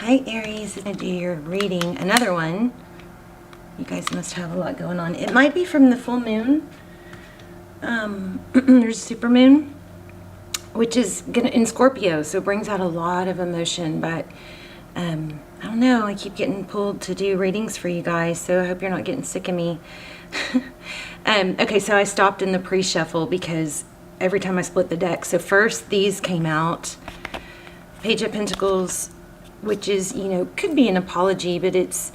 Hi Aries, I'm going to do your reading, another one. You guys must have a lot going on. It might be from the full moon. There's super moon, which is in Scorpio, so it brings out a lot of emotion, but I don't know, I keep getting pulled to do readings for you guys, so I hope you're not getting sick of me. Okay, so I stopped in the pre-shuffle because every time I split the deck, so first these came out, Page of Pentacles, which is, you know, could be an apology, but it's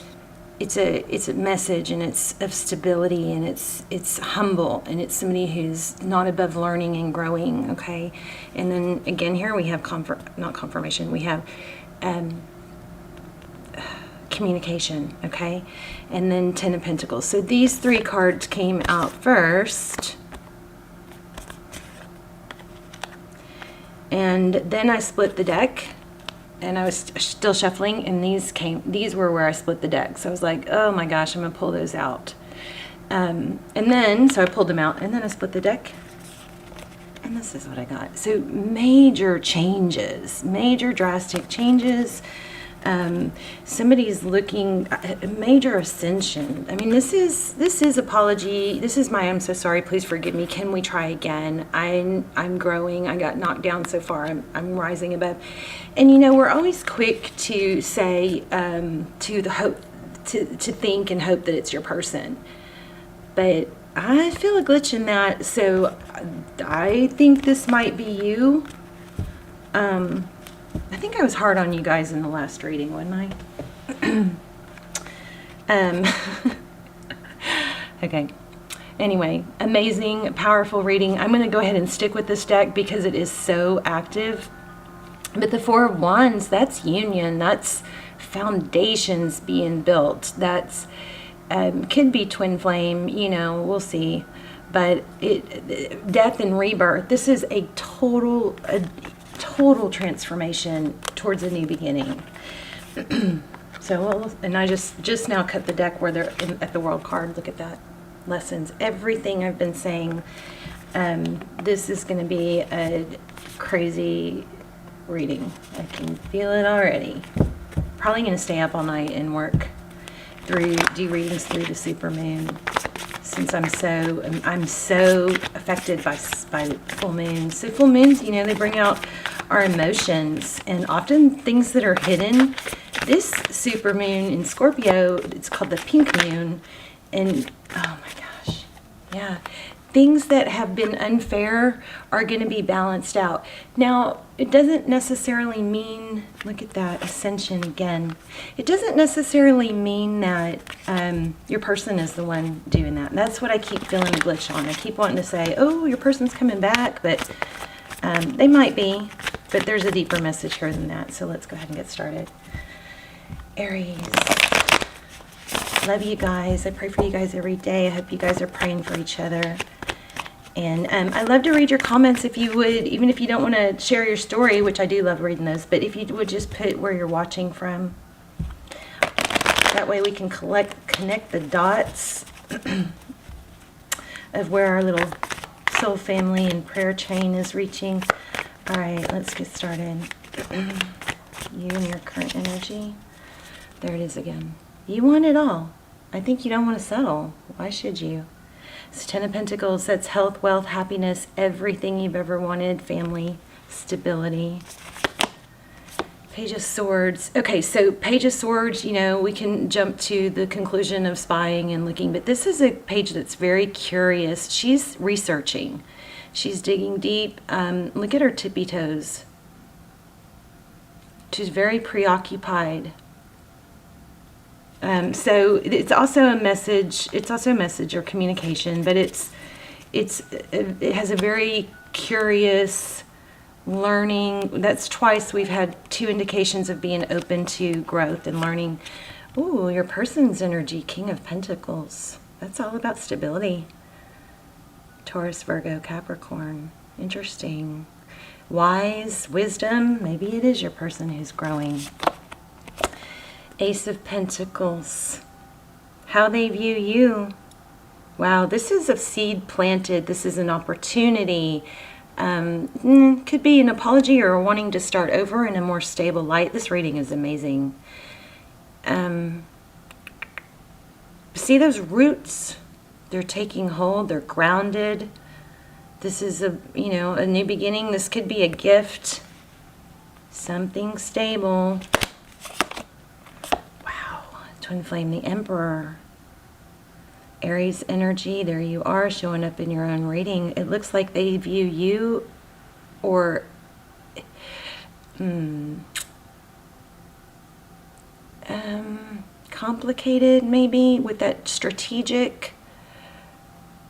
a message, and it's of stability, and it's humble, and it's somebody who's not above learning and growing. Okay, and then again here we have confirmation. We have communication. Okay, and then Ten of Pentacles. So these three cards came out first, and then I split the deck. And I was still shuffling, and these were where I split the deck. So I was like, oh my gosh, I'm gonna pull those out. And then, so I pulled them out, and then I split the deck, and this is what I got. So major changes, major drastic changes. Somebody's looking major ascension. I mean, this is apology. This is my I'm so sorry, please forgive me, can we try again? I'm growing. I got knocked down so far. I'm rising above. And you know, we're always quick to say to think and hope that it's your person, but I feel a glitch in that. So I think this might be you. I think I was hard on you guys in the last reading, wasn't I? Okay. Anyway, amazing, powerful reading. I'm going to go ahead and stick with this deck because it is so active. But the Four of Wands, that's union. That's foundations being built. That's could be twin flame. You know, we'll see. But death and rebirth. This is a total transformation towards a new beginning. So, and I just now cut the deck where they're at the world card. Look at that. Lessons. Everything I've been saying. This is going to be a crazy reading. I can feel it already. Probably going to stay up all night and work do readings through the super moon, since I'm so affected by full moons. So full moons, you know, they bring out our emotions, and often things that are hidden. This super moon in Scorpio, it's called the pink moon, and oh my gosh, yeah, things that have been unfair are going to be balanced out. Now, it doesn't necessarily mean, look at that, ascension again. It doesn't necessarily mean that your person is the one doing that. And that's what I keep feeling a glitch on. I keep wanting to say, oh, your person's coming back, but they might be. But there's a deeper message here than that. So let's go ahead and get started. Aries. Love you guys. I pray for you guys every day. I hope you guys are praying for each other. And I love to read your comments if you would, even if you don't want to share your story, which I do love reading those, but if you would just put where you're watching from. That way we can connect the dots of where our little soul family and prayer chain is reaching. All right, let's get started. You and your current energy. There it is again. You want it all. I think you don't want to settle. Why should you? It's Ten of Pentacles. That's health, wealth, happiness, everything you've ever wanted, family, stability. Page of Swords. Okay, so Page of Swords, you know, we can jump to the conclusion of spying and looking, but this is a page that's very curious. She's researching. She's digging deep. Look at her tippy toes. She's very preoccupied. So it's also a message. It's also a message or communication, but it has a very curious learning. That's twice we've had two indications of being open to growth and learning. Ooh, your person's energy, King of Pentacles. That's all about stability. Taurus, Virgo, Capricorn. Interesting. Wise, wisdom. Maybe it is your person who's growing. Ace of Pentacles. How they view you. Wow, this is a seed planted. This is an opportunity. Could be an apology or wanting to start over in a more stable light. This reading is amazing. See those roots? They're taking hold. They're grounded. This is a new beginning. This could be a gift. Something stable. Wow. Twin flame, the Emperor. Aries energy, there you are, showing up in your own reading. It looks like they view you or complicated, maybe, with that strategic.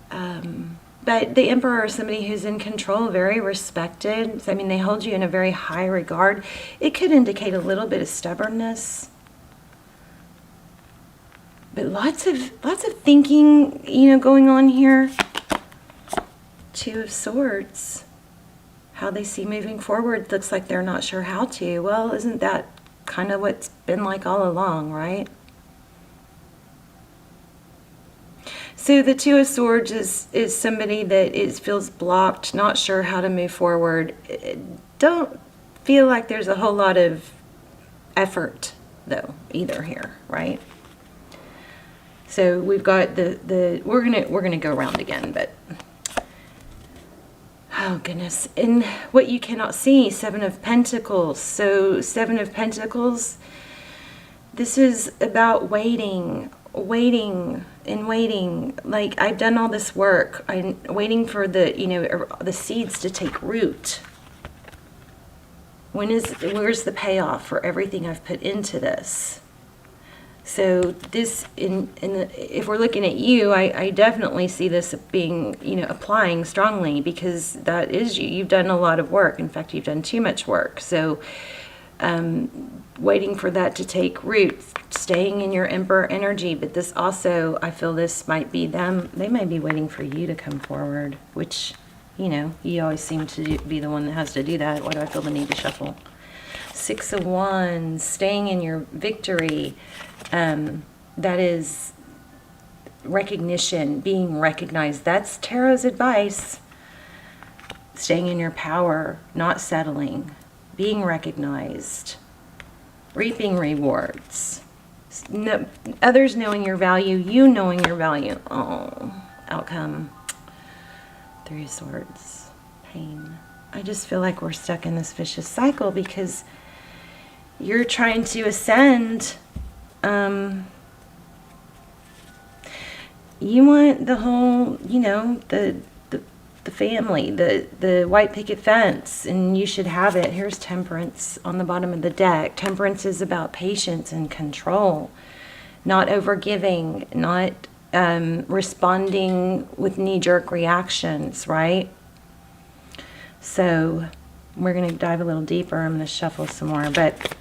But the Emperor is somebody who's in control, very respected. I mean, they hold you in a very high regard. It could indicate a little bit of stubbornness. But lots of thinking, going on here. Two of Swords. How they see moving forward. Looks like they're not sure how to. Well, isn't that kind of what's been like all along, right? So the Two of Swords is somebody that feels blocked, not sure how to move forward. Don't feel like there's a whole lot of effort, though, either here, right? So we've got we're gonna go around again, but oh goodness. And what you cannot see, Seven of Pentacles. So Seven of Pentacles, this is about waiting and waiting. Like, I've done all this work. I'm waiting for the seeds to take root. Where's the payoff for everything I've put into this? So this, if we're looking at you, I definitely see this being, applying strongly, because that is you. You've done a lot of work. In fact, you've done too much work. So waiting for that to take root, staying in your Emperor energy. But this also, I feel this might be them. They may be waiting for you to come forward, which, you always seem to be the one that has to do that. Why do I feel the need to shuffle? Six of Wands, staying in your victory. That is recognition, being recognized. That's Tarot's advice. Staying in your power, not settling, being recognized, reaping rewards. Others knowing your value, you knowing your value. Oh, outcome. Three of Swords, pain. I just feel like we're stuck in this vicious cycle because you're trying to ascend. You want the whole, the family, the white picket fence, and you should have it. Here's Temperance on the bottom of the deck. Temperance is about patience and control, not overgiving, not responding with knee-jerk reactions, right? So we're going to dive a little deeper. I'm going to shuffle some more, but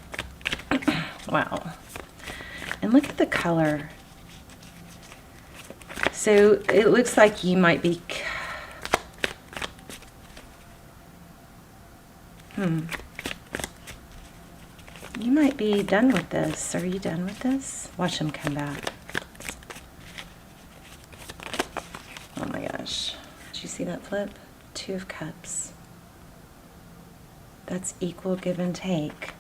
wow. And look at the color. So it looks like you might be... You might be done with this. Are you done with this? Watch them come back. Oh my gosh. Did you see that flip? Two of Cups. That's equal give and take.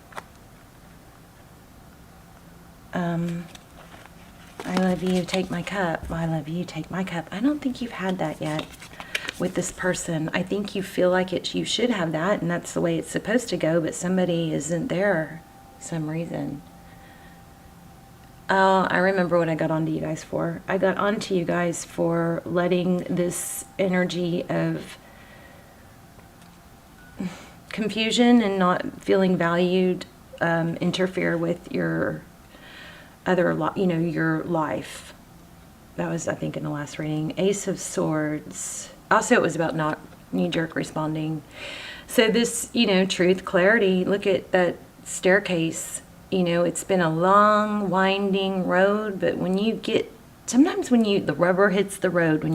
I love you, take my cup. I love you, take my cup. I don't think you've had that yet with this person. I think you feel like you should have that, and that's the way it's supposed to go, but somebody isn't there for some reason. I remember what I got onto you guys for. I got onto you guys for letting this energy of confusion and not feeling valued interfere with your your life. That was, I think, in the last reading. Ace of Swords. Also, it was about not knee-jerk responding. So this, truth, clarity. Look at that staircase. It's been a long, winding road, but sometimes when the rubber hits the road, when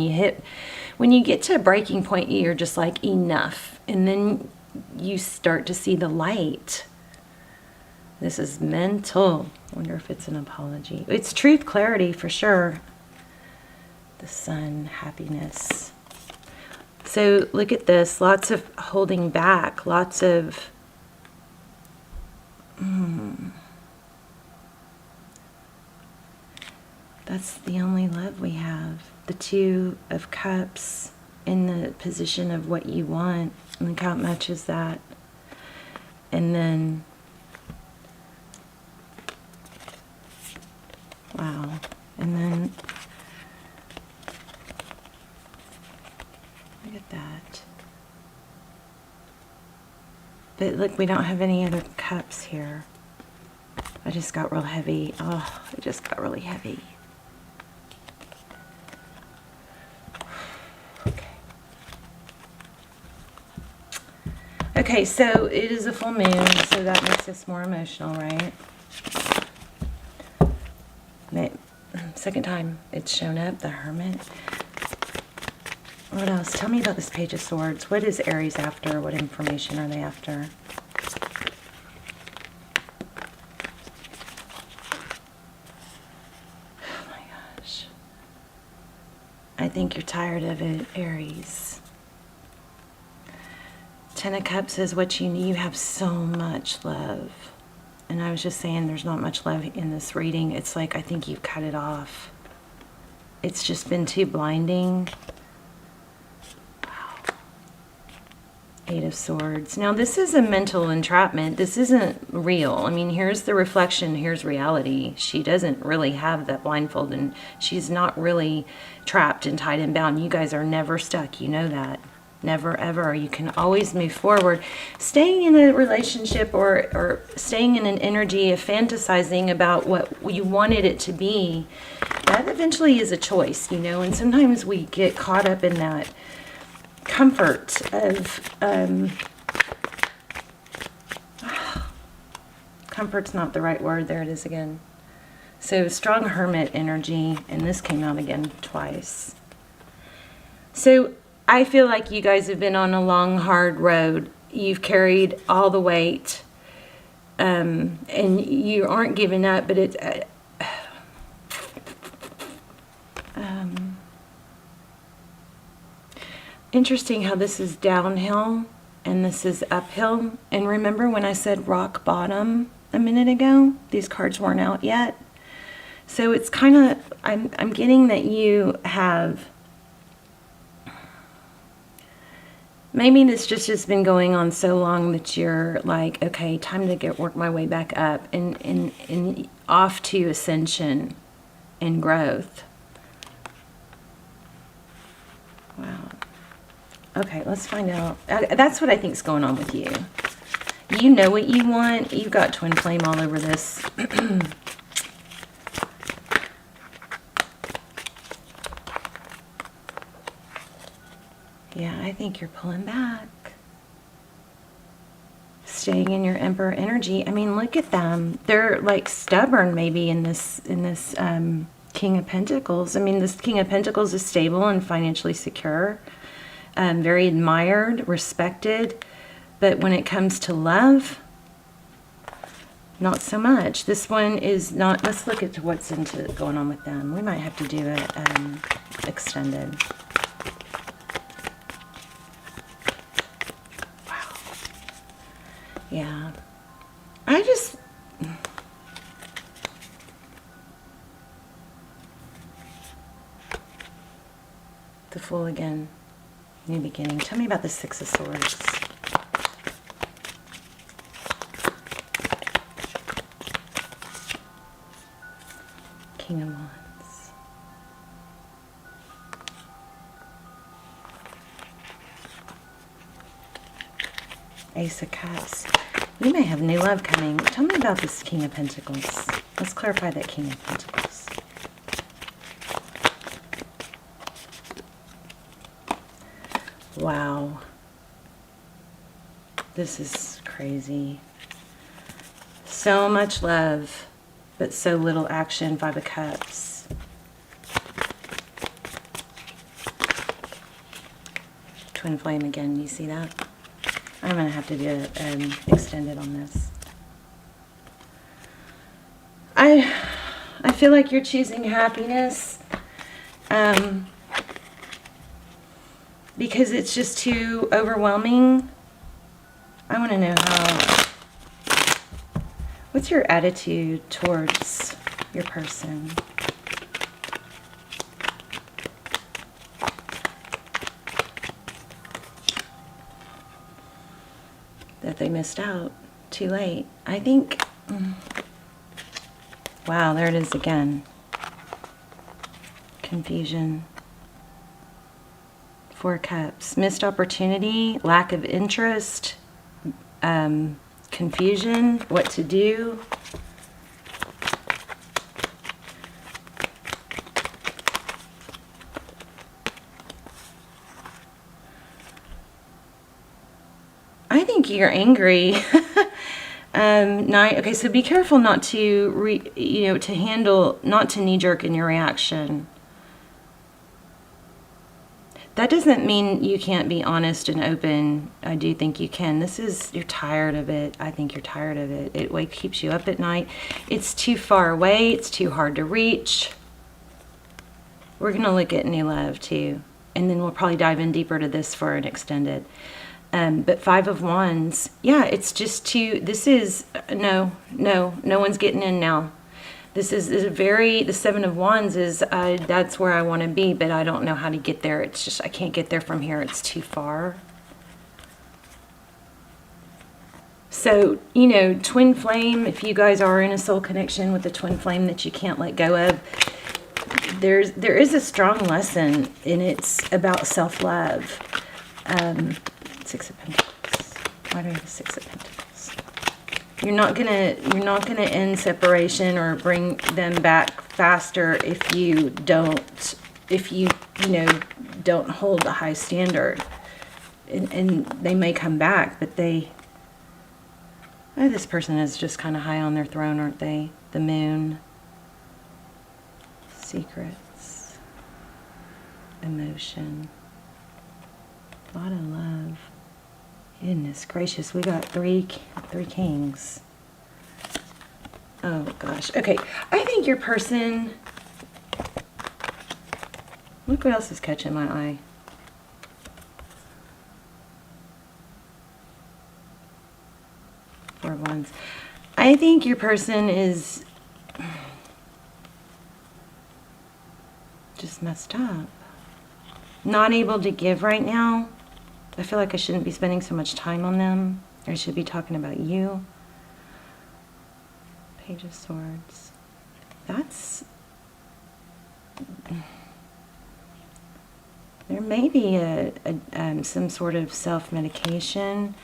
you get to a breaking point, you're just like, enough. And then you start to see the light. This is mental. Wonder if it's an apology. It's truth, clarity for sure. The Sun, happiness. So look at this, lots of holding back, lots of that's the only love we have. The Two of Cups in the position of what you want. Look how it matches that. And then, wow. And then, look at that. But look, we don't have any other cups here. I just got real heavy. Oh, it just got really heavy. Okay, so it is a full moon, so that makes us more emotional, right? Second time it's shown up, the Hermit. What else? Tell me about this Page of Swords. What is Aries after? What information are they after? Oh my gosh. I think you're tired of it, Aries. Ten of Cups is what you need. You have so much love. And I was just saying there's not much love in this reading. It's like I think you've cut it off. It's just been too blinding. Wow. Eight of Swords. Now this is a mental entrapment. This isn't real. I mean, here's the reflection. Here's reality. She doesn't really have that blindfold, and she's not really trapped and tied and bound. You guys are never stuck. You know that. Never ever. You can always move forward. Staying in a relationship or staying in an energy of fantasizing about what you wanted it to be, that eventually is a choice, you know, and sometimes we get caught up in that comfort of, comfort's not the right word, there it is again. So strong Hermit energy, and this came out again twice. So I feel like you guys have been on a long, hard road. You've carried all the weight, and you aren't giving up, but it's interesting how this is downhill and this is uphill. And remember when I said rock bottom a minute ago? These cards weren't out yet. So it's kind of, I'm getting that you have, maybe this just has been going on so long that you're like, okay, time to work my way back up and off to ascension and growth. Wow. Okay, let's find out. That's what I think is going on with you. You know what you want. You've got twin flame all over this. Yeah, I think you're pulling back. Staying in your Emperor energy. I mean, look at them. They're like stubborn maybe in this King of Pentacles. I mean, this King of Pentacles is stable and financially secure. Very admired, respected. But when it comes to love, not so much. This one is not. Let's look at what's going on with them. We might have to do it extended. Yeah, I just, the Fool again, new beginning. Tell me about the Six of Swords. King of Wands. Ace of Cups. You may have new love coming. Tell me about this King of Pentacles. Let's clarify that King of Pentacles. Wow. This is crazy. So much love, but so little action. Five of Cups. Twin flame again. You see that? I'm going to have to do it extended on this. I feel like you're choosing happiness. because it's just too overwhelming. I want to know what's your attitude towards your person? That they missed out too late. I think, wow, there it is again. Confusion. 4 Cups. Missed opportunity, lack of interest, confusion, what to do. I think you're angry. Okay, so be careful not to not to knee-jerk in your reaction. That doesn't mean you can't be honest and open. I do think you can. You're tired of it. I think you're tired of it. It keeps you up at night. It's too far away. It's too hard to reach. We're going to look at new love too. And then we'll probably dive in deeper to this for an extended. But 5 of Wands, yeah, it's just no one's getting in now. The 7 of Wands is, that's where I want to be, but I don't know how to get there. It's just, I can't get there from here. It's too far. So, twin flame, if you guys are in a soul connection with a twin flame that you can't let go of, there is a strong lesson, and it's about self-love. 6 of Pentacles. Why do I have a 6 of Pentacles? You're not gonna end separation or bring them back faster if you don't hold a high standard. And they may come back, but this person is just kind of high on their throne, aren't they? The Moon. Secrets. Emotion. A lot of love. Goodness gracious, we got three kings. Oh gosh. Okay, I think your person, look what else is catching my eye. Four of Wands. I think your person is just messed up. Not able to give right now. I feel like I shouldn't be spending so much time on them. I should be talking about you. Page of Swords. There may be some sort of self-medication.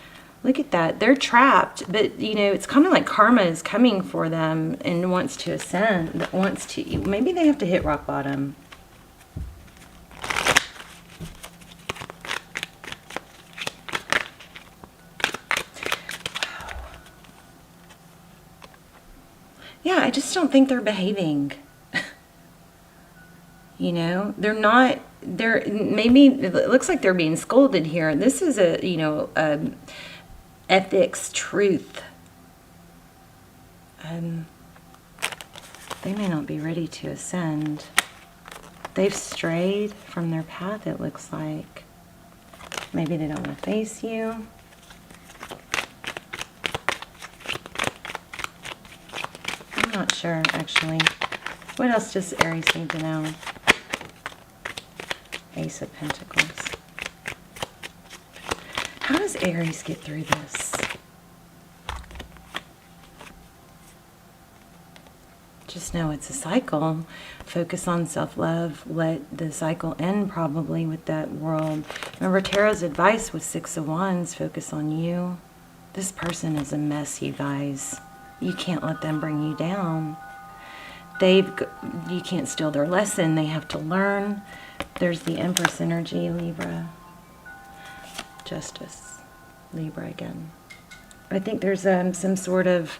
Look at that. They're trapped, but it's kind of like karma is coming for them and wants to ascend. Maybe they have to hit rock bottom. Yeah, I just don't think they're behaving. They're not, maybe it looks like they're being scolded here. This is ethics, truth. They may not be ready to ascend. They've strayed from their path, it looks like. Maybe they don't want to face you. Not sure, actually. What else does Aries need to know? Ace of Pentacles. How does Aries get through this? Just know it's a cycle. Focus on self-love. Let the cycle end probably with that world. Remember, Tarot's advice was 6 of Wands. Focus on you. This person is a mess, you guys. You can't let them bring you down. You can't steal their lesson. They have to learn. There's the Empress energy, Libra. Justice, Libra again. I think there's some sort of,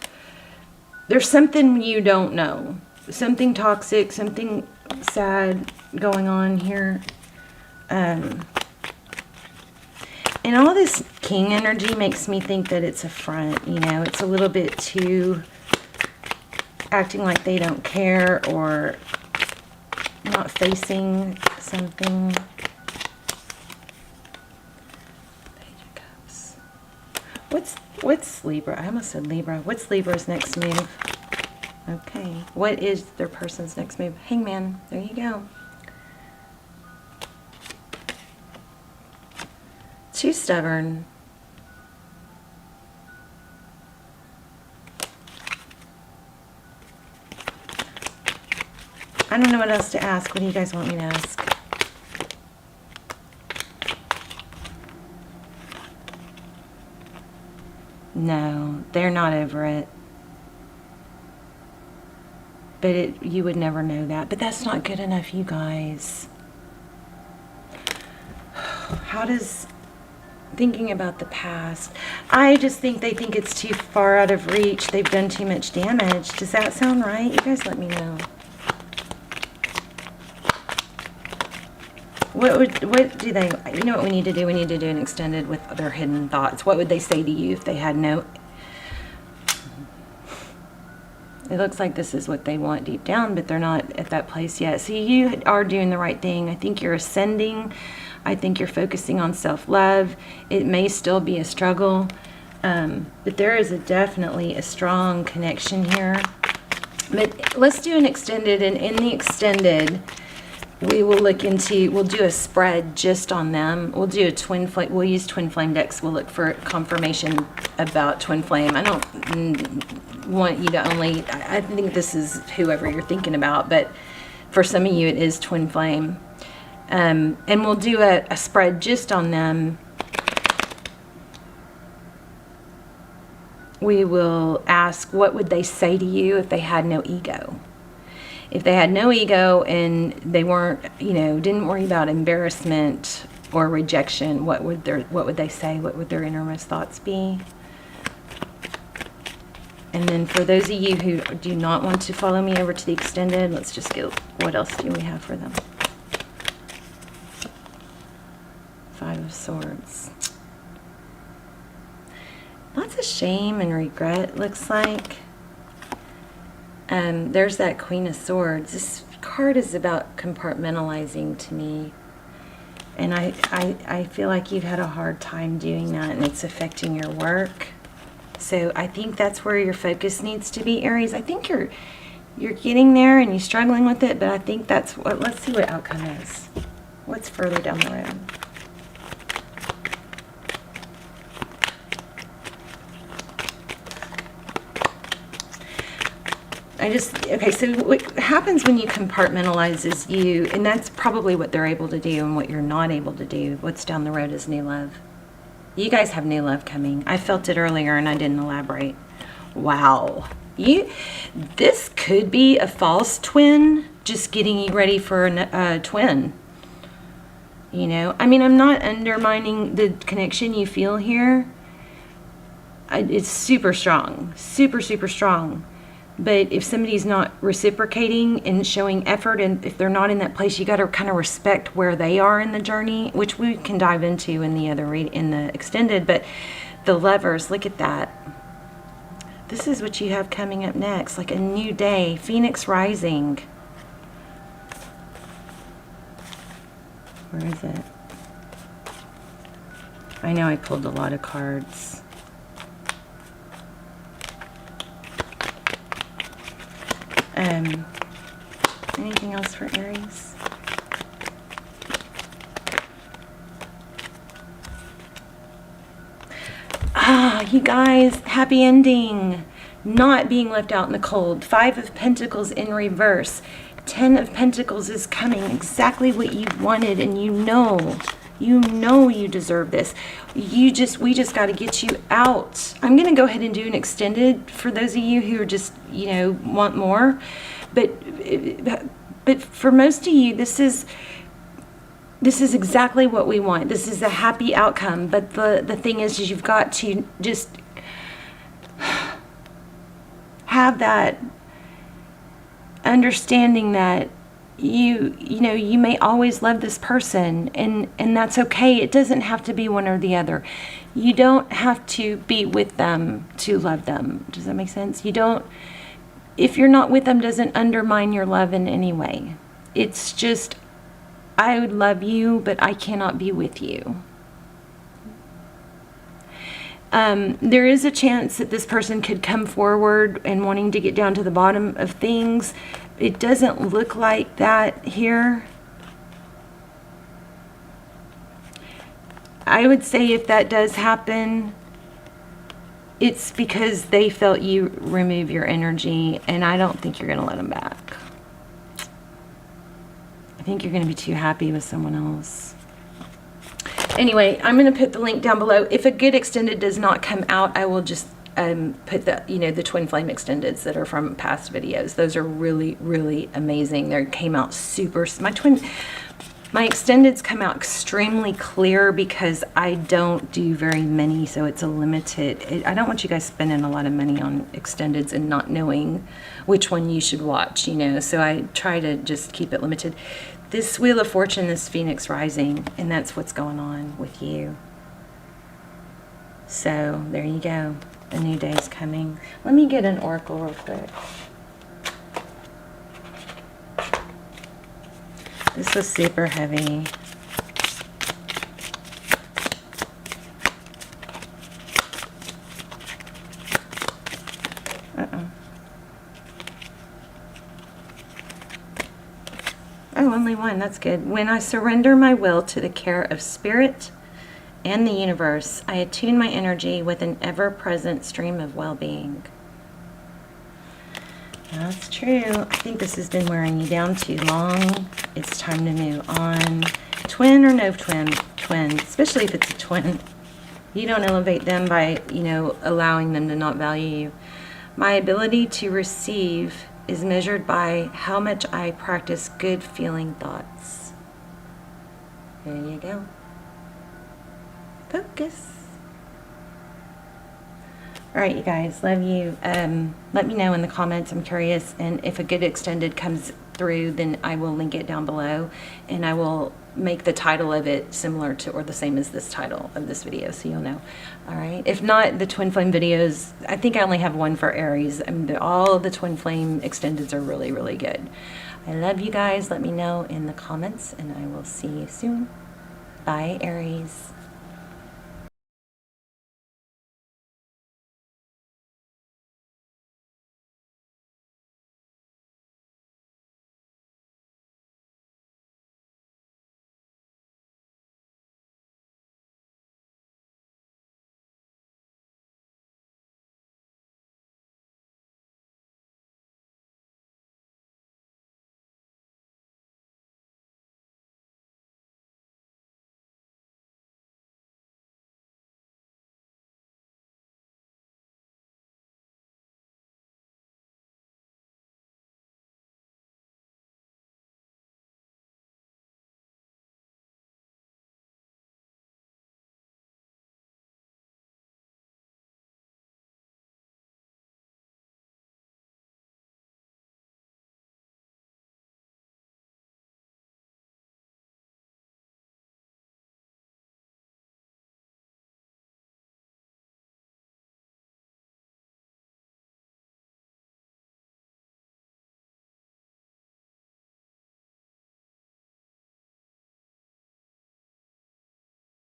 there's something you don't know. Something toxic, something sad going on here. And all this king energy makes me think that it's a front, it's a little bit too acting like they don't care or not facing something. What's Libra? I almost said Libra. What's Libra's next move? Okay. What is their person's next move? Hangman. There you go. Too stubborn. I don't know what else to ask. What do you guys want me to ask? No, they're not over it. But you would never know that. But that's not good enough, you guys. How does thinking about the past? I just think they think it's too far out of reach. They've done too much damage. Does that sound right? You guys let me know. What do they, you know what we need to do? We need to do an extended with their hidden thoughts. What would they say to you if they had no... It looks like this is what they want deep down, but they're not at that place yet. So you are doing the right thing. I think you're ascending. I think you're focusing on self-love. It may still be a struggle, but there is definitely a strong connection here. But let's do an extended, and in the extended... we will look into, we'll do a spread just on them. We'll do a twin flame, we'll use twin flame decks. We'll look for confirmation about twin flame. I don't want you to only, I think this is whoever you're thinking about, but for some of you it is twin flame. And we'll do a spread just on them. We will ask, what would they say to you if they had no ego? If they had no ego and they weren't, didn't worry about embarrassment or rejection, what would they say? What would their innermost thoughts be? And then for those of you who do not want to follow me over to the extended, let's just get, what else do we have for them? Five of Swords. Lots of shame and regret, looks like. There's that Queen of Swords. This card is about compartmentalizing to me. And I feel like you've had a hard time doing that, and it's affecting your work. So I think that's where your focus needs to be, Aries. I think you're getting there and you're struggling with it, but I think that's what, let's see what outcome is. What's further down the road? Okay, so what happens when you compartmentalize is and that's probably what they're able to do and what you're not able to do. What's down the road is new love. You guys have new love coming. I felt it earlier and I didn't elaborate. Wow. This could be a false twin, just getting you ready for a twin. I mean, I'm not undermining the connection you feel here. It's super strong, super, super strong. But if somebody's not reciprocating and showing effort, and if they're not in that place, you got to kind of respect where they are in the journey, which we can dive into in the other in the extended. But the Lovers, look at that. This is what you have coming up next, like a new day, Phoenix rising. Where is it? I know I pulled a lot of cards. Anything else for Aries? You guys, happy ending. Not being left out in the cold. 5 of Pentacles in reverse. 10 of Pentacles is coming. Exactly what you wanted, and you know you deserve this. We just got to get you out. I'm going to go ahead and do an extended for those of you who are just, want more. But for most of you, this is exactly what we want. This is a happy outcome. But the thing is you've got to just have that understanding that you may always love this person, and that's okay. It doesn't have to be one or the other. You don't have to be with them to love them. Does that make sense? If you're not with them, doesn't undermine your love in any way. It's just, I would love you, but I cannot be with you. There is a chance that this person could come forward and wanting to get down to the bottom of things. It doesn't look like that here. I would say if that does happen, it's because they felt you remove your energy, and I don't think you're going to let them back. I think you're going to be too happy with someone else. Anyway, I'm going to put the link down below. If a good extended does not come out, I will just put the, the twin flame extendeds that are from past videos. Those are really, really amazing. They came out super, my extendeds come out extremely clear because I don't do very many, so it's a limited. I don't want you guys spending a lot of money on extendeds and not knowing which one you should watch, so I try to just keep it limited. This Wheel of Fortune is Phoenix rising, and that's what's going on with you. So there you go. A new day is coming. Let me get an oracle real quick. This was super heavy. Oh, only one. That's good. When I surrender my will to the care of spirit and the universe, I attune my energy with an ever-present stream of well-being. That's true. I think this has been wearing you down too long. It's time to move on. Twin or no twin, especially if it's a twin. You don't elevate them by, allowing them to not value you. My ability to receive is measured by how much I practice good feeling thoughts. There you go. Focus. All right, you guys, love you. Let me know in the comments. I'm curious, and if a good extended comes through, then I will link it down below, and I will make the title of it similar to or the same as this title of this video, so you'll know. All right, if not, the twin flame videos, I think I only have one for Aries. All of the twin flame extendeds are really, really good. I love you guys. Let me know in the comments, and I will see you soon. Bye, Aries.